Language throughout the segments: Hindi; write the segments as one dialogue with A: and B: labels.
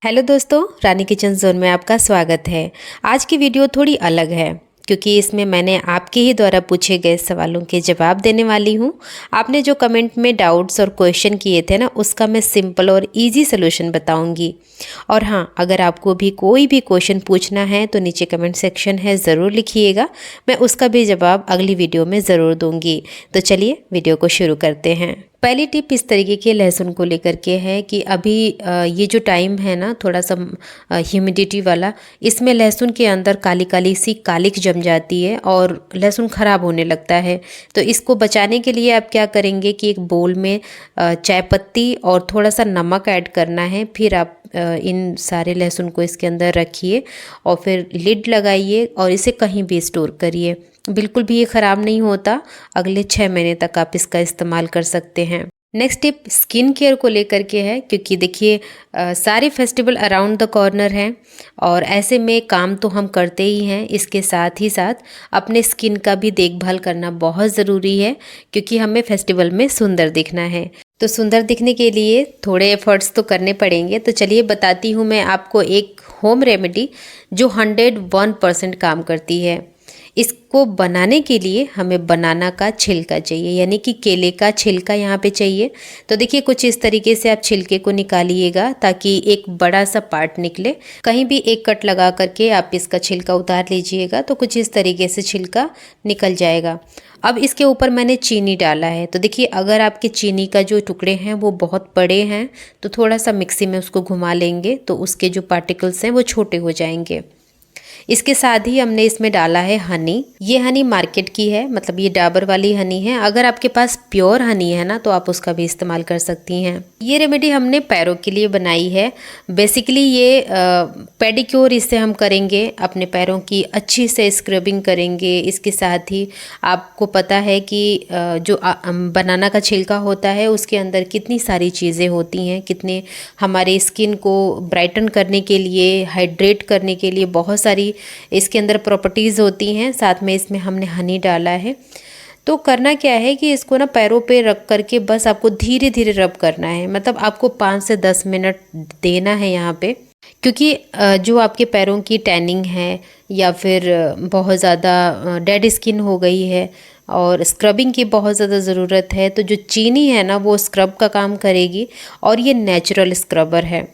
A: हेलो दोस्तों, रानी किचन जोन में आपका स्वागत है। आज की वीडियो थोड़ी अलग है क्योंकि इसमें मैंने आपके ही द्वारा पूछे गए सवालों के जवाब देने वाली हूँ। आपने जो कमेंट में डाउट्स और क्वेश्चन किए थे ना, उसका मैं सिंपल और इजी सोल्यूशन बताऊँगी। और हाँ, अगर आपको भी कोई भी क्वेश्चन पूछना है तो नीचे कमेंट सेक्शन है, ज़रूर लिखिएगा। मैं उसका भी जवाब अगली वीडियो में ज़रूर दूँगी। तो चलिए वीडियो को शुरू करते हैं। पहली टिप इस तरीके के लहसुन को लेकर के है कि अभी ये जो टाइम है ना, थोड़ा सा ह्यूमिडिटी वाला, इसमें लहसुन के अंदर काली काली सी कालिक जम जाती है और लहसुन ख़राब होने लगता है। तो इसको बचाने के लिए आप क्या करेंगे कि एक बोल में चाय पत्ती और थोड़ा सा नमक ऐड करना है। फिर आप इन सारे लहसुन को इसके अंदर रखिए और फिर लिड लगाइए और इसे कहीं भी स्टोर करिए। बिल्कुल भी ये ख़राब नहीं होता। अगले 6 महीने तक आप इसका इस्तेमाल कर सकते हैं। नेक्स्ट टिप स्किन केयर को लेकर के है, क्योंकि देखिए सारे फेस्टिवल अराउंड द कॉर्नर हैं और ऐसे में काम तो हम करते ही हैं, इसके साथ ही साथ अपने स्किन का भी देखभाल करना बहुत ज़रूरी है, क्योंकि हमें फेस्टिवल में सुंदर दिखना है। तो सुंदर दिखने के लिए थोड़े एफर्ट्स तो करने पड़ेंगे। तो चलिए बताती हूँ मैं आपको एक होम रेमेडी जो 101% काम करती है। इसको बनाने के लिए हमें बनाना का छिलका चाहिए, यानी कि केले का छिलका यहाँ पे चाहिए। तो देखिए कुछ इस तरीके से आप छिलके को निकालिएगा ताकि एक बड़ा सा पार्ट निकले। कहीं भी एक कट लगा करके आप इसका छिलका उतार लीजिएगा तो कुछ इस तरीके से छिलका निकल जाएगा। अब इसके ऊपर मैंने चीनी डाला है। तो देखिए अगर आपके चीनी का जो टुकड़े हैं वो बहुत बड़े हैं तो थोड़ा सा मिक्सी में उसको घुमा लेंगे तो उसके जो पार्टिकल्स हैं वो छोटे हो जाएंगे। इसके साथ ही हमने इसमें डाला है हनी। ये हनी मार्केट की है, मतलब ये डाबर वाली हनी है। अगर आपके पास प्योर हनी है ना तो आप उसका भी इस्तेमाल कर सकती हैं। ये रेमेडी हमने पैरों के लिए बनाई है। बेसिकली ये पेडिक्योर इससे हम करेंगे, अपने पैरों की अच्छी से स्क्रबिंग करेंगे। इसके साथ ही आपको पता है कि जो बनाना का छिलका होता है उसके अंदर कितनी सारी चीज़ें होती हैं, कितने हमारे स्किन को ब्राइटन करने के लिए, हाइड्रेट करने के लिए बहुत सारी इसके अंदर प्रॉपर्टीज़ होती हैं। साथ में इसमें हमने हनी डाला है। तो करना क्या है कि इसको ना पैरों पे रख करके बस आपको धीरे धीरे रब करना है। मतलब आपको 5 से 10 मिनट देना है यहाँ पे, क्योंकि जो आपके पैरों की टैनिंग है या फिर बहुत ज़्यादा डेड स्किन हो गई है और स्क्रबिंग की बहुत ज़्यादा ज़रूरत है, तो जो चीनी है ना वो स्क्रब का काम करेगी और ये नेचुरल स्क्रबर है।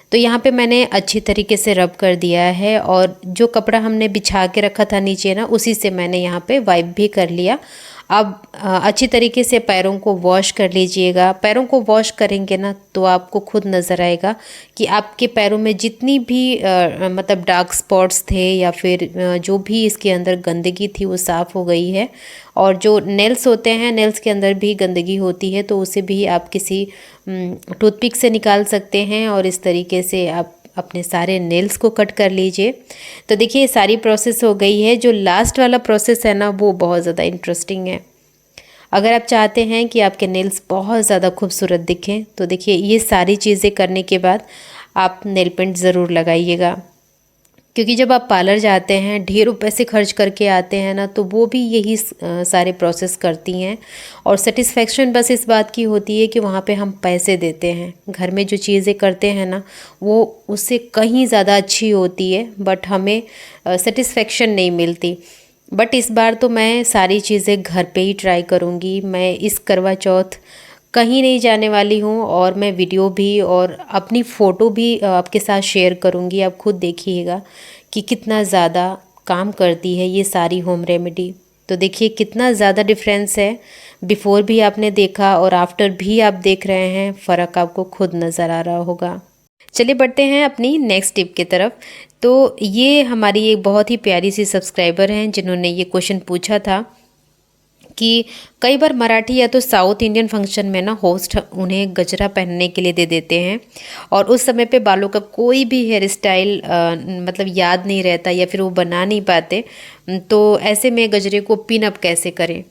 A: तो यहाँ पे मैंने अच्छी तरीके से रब कर दिया है और जो कपड़ा हमने बिछा के रखा था नीचे ना, उसी से मैंने यहाँ पे वाइप भी कर लिया। अब अच्छी तरीके से पैरों को वॉश कर लीजिएगा। पैरों को वॉश करेंगे ना तो आपको खुद नज़र आएगा कि आपके पैरों में जितनी भी मतलब डार्क स्पॉट्स थे या फिर जो भी इसके अंदर गंदगी थी वो साफ़ हो गई है। और जो नेल्स होते हैं, नेल्स के अंदर भी गंदगी होती है तो उसे भी आप किसी टूथपिक से निकाल सकते हैं और इस तरीके से आप अपने सारे नेल्स को कट कर लीजिए। तो देखिए सारी प्रोसेस हो गई है। जो लास्ट वाला प्रोसेस है ना वो बहुत ज़्यादा इंटरेस्टिंग है। अगर आप चाहते हैं कि आपके नेल्स बहुत ज़्यादा खूबसूरत दिखें तो देखिए ये सारी चीज़ें करने के बाद आप नेल पेंट ज़रूर लगाइएगा, क्योंकि जब आप पार्लर जाते हैं ढेरों पैसे खर्च करके आते हैं ना तो वो भी यही सारे प्रोसेस करती हैं। और सेटिस्फेक्शन बस इस बात की होती है कि वहाँ पे हम पैसे देते हैं, घर में जो चीज़ें करते हैं ना वो उससे कहीं ज़्यादा अच्छी होती है, बट हमें सेटिस्फेक्शन नहीं मिलती। बट इस बार तो मैं सारी चीज़ें घर पे ही ट्राई करूँगी। मैं इस करवा चौथ कहीं नहीं जाने वाली हूँ और मैं वीडियो भी और अपनी फ़ोटो भी आपके साथ शेयर करूँगी। आप खुद देखिएगा कि कितना ज़्यादा काम करती है ये सारी होम रेमेडी। तो देखिए कितना ज़्यादा डिफरेंस है। बिफ़ोर भी आपने देखा और आफ्टर भी आप देख रहे हैं, फ़र्क आपको खुद नज़र आ रहा होगा। चलिए बढ़ते हैं अपनी नेक्स्ट टिप की तरफ। तो ये हमारी एक बहुत ही प्यारी सी सब्सक्राइबर हैं जिन्होंने ये क्वेश्चन पूछा था कि कई बार मराठी या तो साउथ इंडियन फंक्शन में ना होस्ट उन्हें गजरा पहनने के लिए दे देते हैं और उस समय पे बालों का कोई भी हेयर स्टाइल मतलब याद नहीं रहता या फिर वो बना नहीं पाते। तो ऐसे में गजरे को पिन अप कैसे करें,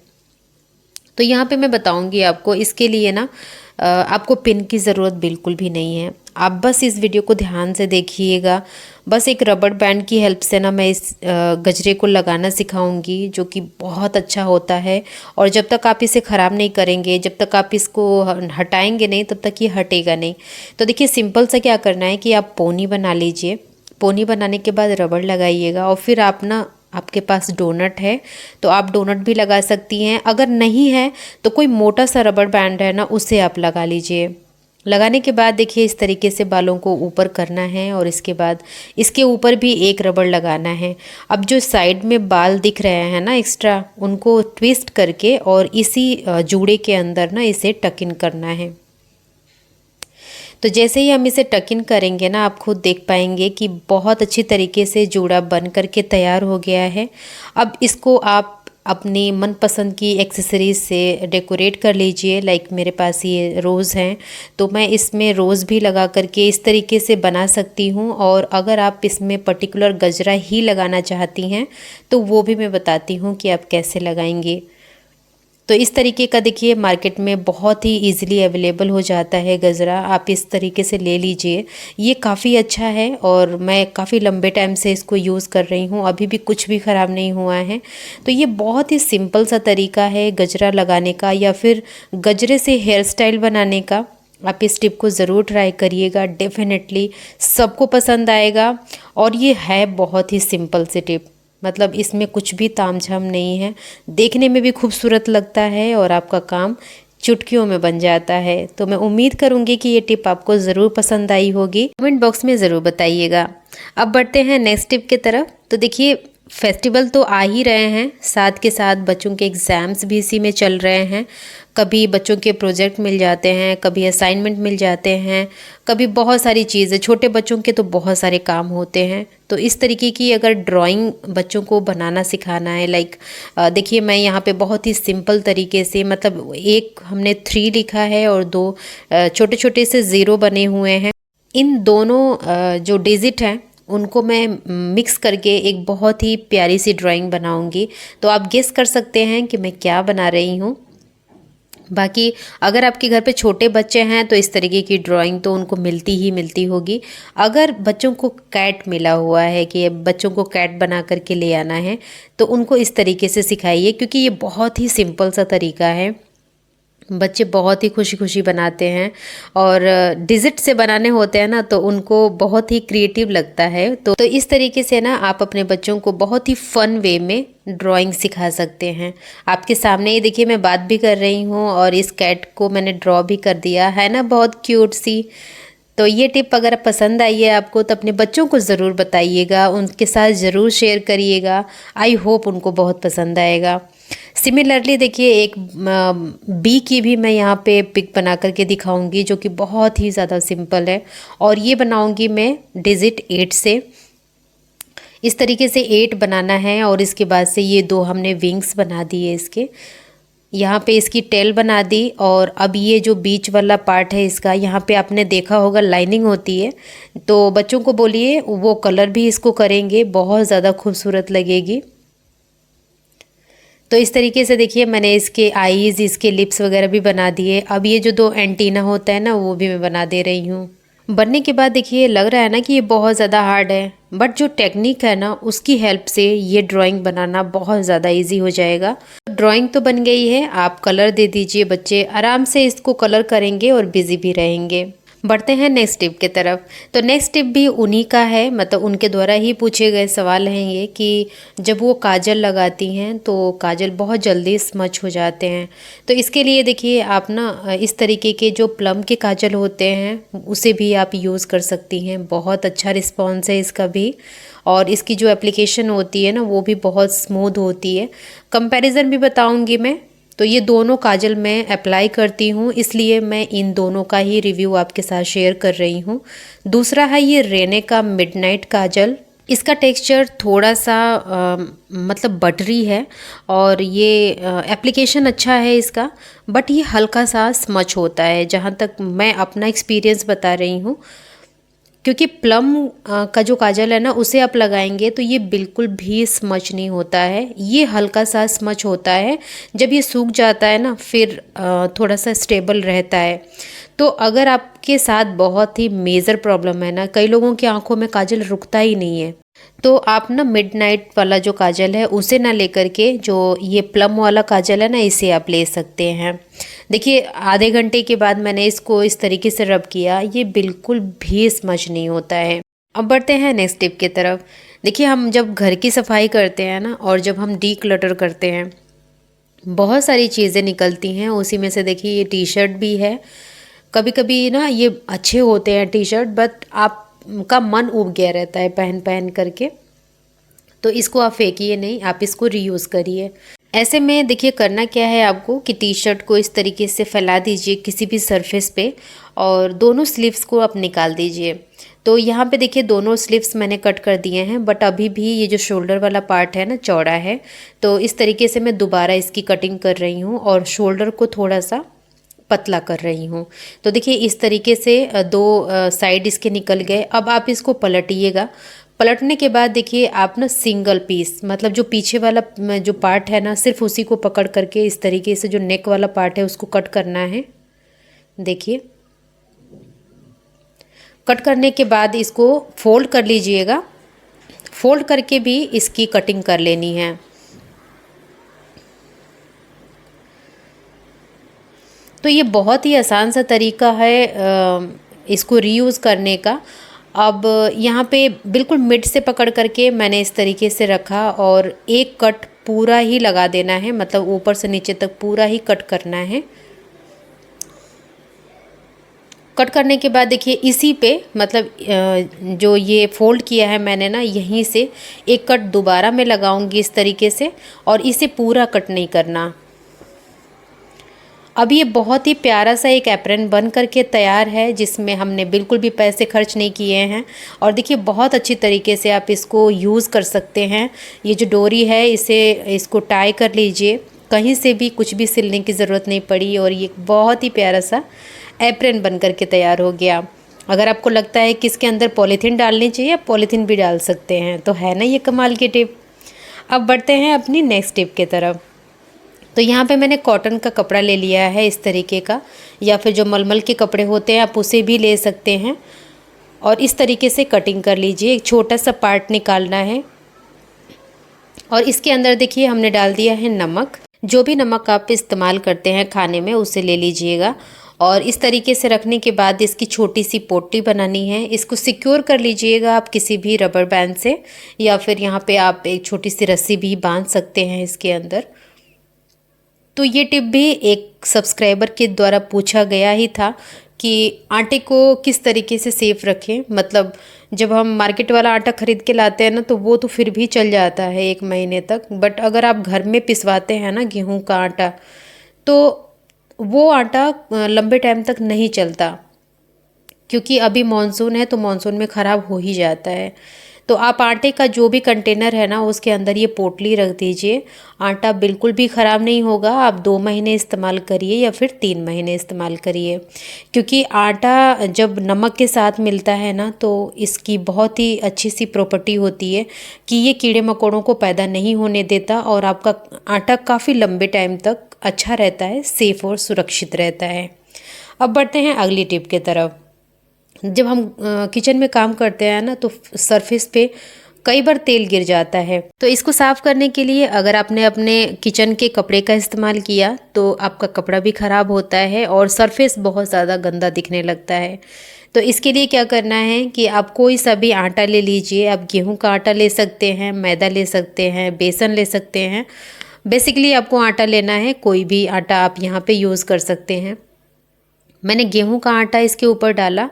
A: तो यहाँ पे मैं बताऊँगी आपको। इसके लिए ना आपको पिन की ज़रूरत बिल्कुल भी नहीं है। आप बस इस वीडियो को ध्यान से देखिएगा। बस एक रबड़ बैंड की हेल्प से ना मैं इस गजरे को लगाना सिखाऊंगी, जो कि बहुत अच्छा होता है। और जब तक आप इसे ख़राब नहीं करेंगे, जब तक आप इसको हटाएंगे नहीं, तब तक ये हटेगा नहीं। तो देखिए सिंपल सा क्या करना है कि आप पोनी बना लीजिए। पोनी बनाने के बाद रबड़ लगाइएगा और फिर आप ना, आपके पास डोनट है तो आप डोनट भी लगा सकती हैं। अगर नहीं है तो कोई मोटा सा रबड़ बैंड है ना, उसे आप लगा लीजिए। लगाने के बाद देखिए इस तरीके से बालों को ऊपर करना है और इसके बाद इसके ऊपर भी एक रबड़ लगाना है। अब जो साइड में बाल दिख रहे हैं ना एक्स्ट्रा, उनको ट्विस्ट करके और इसी जूड़े के अंदर ना इसे टक इन करना है। तो जैसे ही हम इसे टक इन करेंगे ना, आप खुद देख पाएंगे कि बहुत अच्छी तरीके से जूड़ा बन करके तैयार हो गया है। अब इसको आप अपनी मनपसंद की एक्सेसरीज से डेकोरेट कर लीजिए। लाइक मेरे पास ये रोज़ हैं, तो मैं इसमें रोज़ भी लगा करके इस तरीके से बना सकती हूँ। और अगर आप इसमें पर्टिकुलर गजरा ही लगाना चाहती हैं तो वो भी मैं बताती हूँ कि आप कैसे लगाएंगे। तो इस तरीके का देखिए मार्केट में बहुत ही इजीली अवेलेबल हो जाता है गजरा, आप इस तरीके से ले लीजिए। ये काफ़ी अच्छा है और मैं काफ़ी लंबे टाइम से इसको यूज़ कर रही हूँ, अभी भी कुछ भी ख़राब नहीं हुआ है। तो ये बहुत ही सिंपल सा तरीका है गजरा लगाने का या फिर गजरे से हेयर स्टाइल बनाने का। आप इस टिप को ज़रूर ट्राई करिएगा, डेफिनेटली सबको पसंद आएगा। और ये है बहुत ही सिंपल सी टिप, मतलब इसमें कुछ भी तामझाम नहीं है, देखने में भी खूबसूरत लगता है और आपका काम चुटकियों में बन जाता है। तो मैं उम्मीद करूंगी कि ये टिप आपको ज़रूर पसंद आई होगी, कमेंट बॉक्स में ज़रूर बताइएगा। अब बढ़ते हैं नेक्स्ट टिप की तरफ। तो देखिए फेस्टिवल तो आ ही रहे हैं, साथ के साथ बच्चों के एग्ज़ाम्स भी इसी में चल रहे हैं। कभी बच्चों के प्रोजेक्ट मिल जाते हैं, कभी असाइनमेंट मिल जाते हैं, कभी बहुत सारी चीज़ें, छोटे बच्चों के तो बहुत सारे काम होते हैं। तो इस तरीके की अगर ड्राइंग बच्चों को बनाना सिखाना है, लाइक देखिए मैं यहाँ पे बहुत ही सिंपल तरीके से, मतलब एक हमने 3 लिखा है और 2 छोटे छोटे से ज़ीरो बने हुए हैं। इन दोनों जो डिजिट हैं उनको मैं मिक्स करके एक बहुत ही प्यारी सी ड्राइंग बनाऊंगी। तो आप गेस कर सकते हैं कि मैं क्या बना रही हूँ। बाकी अगर आपके घर पे छोटे बच्चे हैं तो इस तरीके की ड्राइंग तो उनको मिलती ही मिलती होगी। अगर बच्चों को कैट मिला हुआ है कि बच्चों को कैट बना करके ले आना है, तो उनको इस तरीके से सिखाइए, क्योंकि ये बहुत ही सिंपल सा तरीका है। बच्चे बहुत ही खुशी खुशी बनाते हैं और डिजिट से बनाने होते हैं ना, तो उनको बहुत ही क्रिएटिव लगता है। तो इस तरीके से ना आप अपने बच्चों को बहुत ही फन वे में ड्राइंग सिखा सकते हैं। आपके सामने ही देखिए मैं बात भी कर रही हूँ और इस कैट को मैंने ड्रॉ भी कर दिया है ना, बहुत क्यूट सी। तो ये टिप अगर पसंद आई है आपको तो अपने बच्चों को ज़रूर बताइएगा, उनके साथ ज़रूर शेयर करिएगा। आई होप उनको बहुत पसंद आएगा। सिमिलरली देखिए एक बी की भी मैं यहाँ पे पिक बना करके दिखाऊंगी, जो कि बहुत ही ज़्यादा सिंपल है। और ये बनाऊंगी मैं डिजिट 8 से। इस तरीके से 8 बनाना है और इसके बाद से ये 2 हमने विंग्स बना दिए इसके, यहाँ पे इसकी टेल बना दी। और अब ये जो बीच वाला पार्ट है इसका, यहाँ पे आपने देखा होगा लाइनिंग होती है, तो बच्चों को बोलिए वो कलर भी इसको करेंगे, बहुत ज़्यादा खूबसूरत लगेगी। तो इस तरीके से देखिए मैंने इसके आईज, इसके लिप्स वगैरह भी बना दिए। अब ये जो 2 एंटीना होता है ना, वो भी मैं बना दे रही हूँ। बनने के बाद देखिए लग रहा है ना कि ये बहुत ज़्यादा हार्ड है, बट जो टेक्निक है ना उसकी हेल्प से ये ड्राइंग बनाना बहुत ज़्यादा इजी हो जाएगा। ड्राइंग तो बन गई है, आप कलर दे दीजिए, बच्चे आराम से इसको कलर करेंगे और बिजी भी रहेंगे। बढ़ते हैं नेक्स्ट टिप की तरफ। तो नेक्स्ट टिप भी उन्हीं का है, मतलब उनके द्वारा ही पूछे गए सवाल हैं ये, कि जब वो काजल लगाती हैं तो काजल बहुत जल्दी स्मच हो जाते हैं। तो इसके लिए देखिए आप ना इस तरीके के जो प्लम के काजल होते हैं उसे भी आप यूज़ कर सकती हैं, बहुत अच्छा रिस्पॉन्स है इसका भी। और इसकी जो एप्लीकेशन होती है ना वो भी बहुत स्मूथ होती है। कंपैरिजन भी बताऊंगी मैं। तो ये दोनों काजल मैं अप्लाई करती हूँ, इसलिए मैं इन दोनों का ही रिव्यू आपके साथ शेयर कर रही हूँ। दूसरा है ये रेने का मिडनाइट काजल। इसका टेक्सचर थोड़ा सा मतलब बटरी है और ये एप्लीकेशन अच्छा है इसका, बट ये हल्का सा स्मच होता है, जहाँ तक मैं अपना एक्सपीरियंस बता रही हूँ। क्योंकि प्लम का जो काजल है ना उसे आप लगाएंगे तो ये बिल्कुल भी स्मच नहीं होता है, ये हल्का सा स्मच होता है। जब ये सूख जाता है ना फिर थोड़ा सा स्टेबल रहता है। तो अगर आपके साथ बहुत ही मेजर प्रॉब्लम है ना, कई लोगों की आंखों में काजल रुकता ही नहीं है, तो आप ना मिडनाइट वाला जो काजल है उसे ना लेकर के जो ये प्लम वाला काजल है ना, इसे आप ले सकते हैं। देखिए आधे घंटे के बाद मैंने इसको इस तरीके से रब किया, ये बिल्कुल भी स्मज नहीं होता है। अब बढ़ते हैं नेक्स्ट टिप की तरफ। देखिए हम जब घर की सफाई करते हैं ना, और जब हम डी क्लटर करते हैं, बहुत सारी चीज़ें निकलती हैं। उसी में से देखिए ये टी शर्ट भी है। कभी कभी ना ये अच्छे होते हैं टी शर्ट, बट आपका मन उब गया रहता है पहन पहन करके, तो इसको आप फेंकिए नहीं, आप इसको रीयूज़ करिए। ऐसे में देखिए करना क्या है आपको कि टी शर्ट को इस तरीके से फैला दीजिए किसी भी सरफेस पे, और दोनों स्लीव्स को आप निकाल दीजिए। तो यहाँ पे देखिए दोनों स्लीव्स मैंने कट कर दिए हैं, बट अभी भी ये जो शोल्डर वाला पार्ट है ना चौड़ा है, तो इस तरीके से मैं दोबारा इसकी कटिंग कर रही हूँ और शोल्डर को थोड़ा सा पतला कर रही हूँ। तो देखिए इस तरीके से दो साइड इसके निकल गए। अब आप इसको पलटिएगा। पलटने के बाद देखिए आप ना सिंगल पीस, मतलब जो पीछे वाला जो पार्ट है ना, सिर्फ उसी को पकड़ करके इस तरीके से जो नेक वाला पार्ट है उसको कट करना है। देखिए कट करने के बाद इसको फोल्ड कर लीजिएगा। फोल्ड करके भी इसकी कटिंग कर लेनी है। तो ये बहुत ही आसान सा तरीका है इसको रीयूज़ करने का। अब यहाँ पे बिल्कुल मिड से पकड़ करके मैंने इस तरीके से रखा, और एक कट पूरा ही लगा देना है, मतलब ऊपर से नीचे तक पूरा ही कट करना है। कट करने के बाद देखिए इसी पे, मतलब जो ये फोल्ड किया है मैंने ना, यहीं से एक कट दोबारा मैं लगाऊंगी इस तरीके से, और इसे पूरा कट नहीं करना। अब ये बहुत ही प्यारा सा एक एप्रन बन करके तैयार है, जिसमें हमने बिल्कुल भी पैसे खर्च नहीं किए हैं। और देखिए बहुत अच्छी तरीके से आप इसको यूज़ कर सकते हैं। ये जो डोरी है इसको टाई कर लीजिए, कहीं से भी कुछ भी सिलने की ज़रूरत नहीं पड़ी, और ये बहुत ही प्यारा सा एप्रन बन करके तैयार हो गया। अगर आपको लगता है कि इसके अंदर पॉलीथीन डालनी चाहिए, पॉलीथीन भी डाल सकते हैं। तो है ना ये कमाल की टिप। अब बढ़ते हैं अपनी नेक्स्ट टिप की तरफ। तो यहाँ पे मैंने कॉटन का कपड़ा ले लिया है इस तरीके का, या फिर जो मलमल के कपड़े होते हैं आप उसे भी ले सकते हैं, और इस तरीके से कटिंग कर लीजिए। एक छोटा सा पार्ट निकालना है, और इसके अंदर देखिए हमने डाल दिया है नमक। जो भी नमक आप इस्तेमाल करते हैं खाने में उसे ले लीजिएगा, और इस तरीके से रखने के बाद इसकी छोटी सी पोटली बनानी है। इसको सिक्योर कर लीजिएगा आप किसी भी रबर बैंड से, या फिर यहाँ पे आप एक छोटी सी रस्सी भी बांध सकते हैं इसके अंदर। तो ये टिप भी एक सब्सक्राइबर के द्वारा पूछा गया ही था कि आटे को किस तरीके से सेफ रखें। मतलब जब हम मार्केट वाला आटा ख़रीद के लाते हैं ना, तो वो तो फिर भी चल जाता है 1 महीने तक, बट अगर आप घर में पिसवाते हैं ना गेहूं का आटा, तो वो आटा लंबे टाइम तक नहीं चलता, क्योंकि अभी मॉनसून है तो मॉनसून में ख़राब हो ही जाता है। तो आप आटे का जो भी कंटेनर है ना, उसके अंदर ये पोटली रख दीजिए। आटा बिल्कुल भी ख़राब नहीं होगा। आप 2 महीने इस्तेमाल करिए या फिर 3 महीने इस्तेमाल करिए, क्योंकि आटा जब नमक के साथ मिलता है ना, तो इसकी बहुत ही अच्छी सी प्रॉपर्टी होती है कि ये कीड़े मकोड़ों को पैदा नहीं होने देता, और आपका आटा काफ़ी लंबे टाइम तक अच्छा रहता है, सेफ़ और सुरक्षित रहता है। अब बढ़ते हैं अगली टिप की तरफ। जब हम किचन में काम करते हैं ना, तो सरफेस पे कई बार तेल गिर जाता है। तो इसको साफ़ करने के लिए अगर आपने अपने किचन के कपड़े का इस्तेमाल किया, तो आपका कपड़ा भी ख़राब होता है और सरफेस बहुत ज़्यादा गंदा दिखने लगता है। तो इसके लिए क्या करना है कि आप कोई सा भी आटा ले लीजिए। आप गेहूं का आटा ले सकते हैं, मैदा ले सकते हैं, बेसन ले सकते हैं। बेसिकली आपको आटा लेना है, कोई भी आटा आप यहाँ पे यूज़ कर सकते हैं। मैंने गेहूं का आटा इसके ऊपर डाला,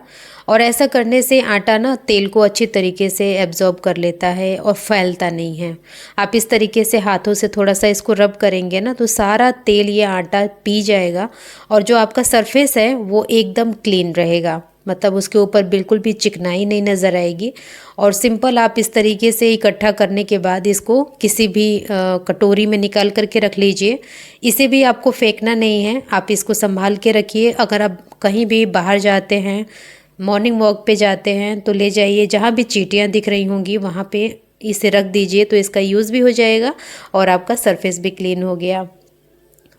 A: और ऐसा करने से आटा ना तेल को अच्छी तरीके से एब्जॉर्ब कर लेता है और फैलता नहीं है। आप इस तरीके से हाथों से थोड़ा सा इसको रब करेंगे ना, तो सारा तेल ये आटा पी जाएगा, और जो आपका सरफेस है वो एकदम क्लीन रहेगा। मतलब उसके ऊपर बिल्कुल भी चिकनाई नहीं नज़र आएगी। और सिंपल आप इस तरीके से इकट्ठा करने के बाद इसको किसी भी कटोरी में निकाल करके रख लीजिए। इसे भी आपको फेंकना नहीं है, आप इसको संभाल के रखिए। अगर आप कहीं भी बाहर जाते हैं, मॉर्निंग वॉक पे जाते हैं, तो ले जाइए, जहाँ भी चींटियाँ दिख रही होंगी वहाँ पे इसे रख दीजिए, तो इसका यूज़ भी हो जाएगा और आपका सरफेस भी क्लीन हो गया।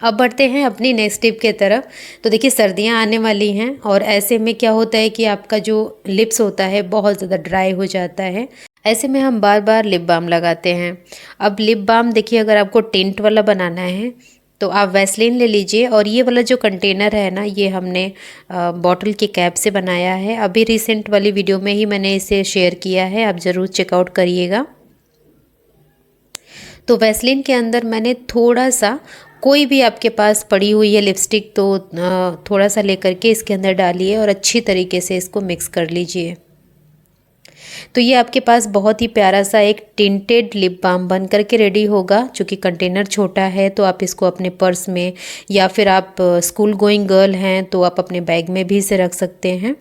A: अब बढ़ते हैं अपनी नेक्स्ट टिप के तरफ। तो देखिए सर्दियाँ आने वाली हैं और ऐसे में क्या होता है कि आपका जो लिप्स होता है बहुत ज़्यादा ड्राई हो जाता है। ऐसे में हम बार बार लिप बाम लगाते हैं। अब लिप बाम देखिए अगर आपको टिंट वाला बनाना है तो आप वैसलीन ले लीजिए, और ये वाला जो कंटेनर है ना, ये हमने बॉटल की कैप से बनाया है। अभी रिसेंट वाली वीडियो में ही मैंने इसे शेयर किया है, आप ज़रूर चेकआउट करिएगा। तो वैसलीन के अंदर मैंने थोड़ा सा, कोई भी आपके पास पड़ी हुई है लिपस्टिक तो थोड़ा सा लेकर के इसके अंदर डालिए और अच्छी तरीके से इसको मिक्स कर लीजिए। तो ये आपके पास बहुत ही प्यारा सा एक टिंटेड लिप बाम बन करके रेडी होगा। चूँकि कंटेनर छोटा है तो आप इसको अपने पर्स में, या फिर आप स्कूल गोइंग गर्ल हैं तो आप अपने बैग में भी इसे रख सकते हैं,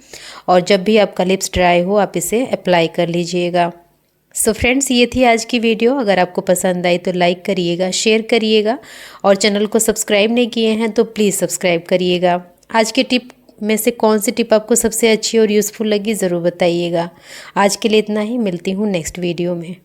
A: और जब भी आपका लिप्स ड्राई हो आप इसे अप्लाई कर लीजिएगा। सो फ्रेंड्स, ये थी आज की वीडियो। अगर आपको पसंद आई तो लाइक करिएगा, शेयर करिएगा, और चैनल को सब्सक्राइब नहीं किए हैं तो प्लीज़ सब्सक्राइब करिएगा। आज की टिप में से कौन सी टिप आपको सबसे अच्छी और यूज़फुल लगी ज़रूर बताइएगा। आज के लिए इतना ही, मिलती हूँ नेक्स्ट वीडियो में।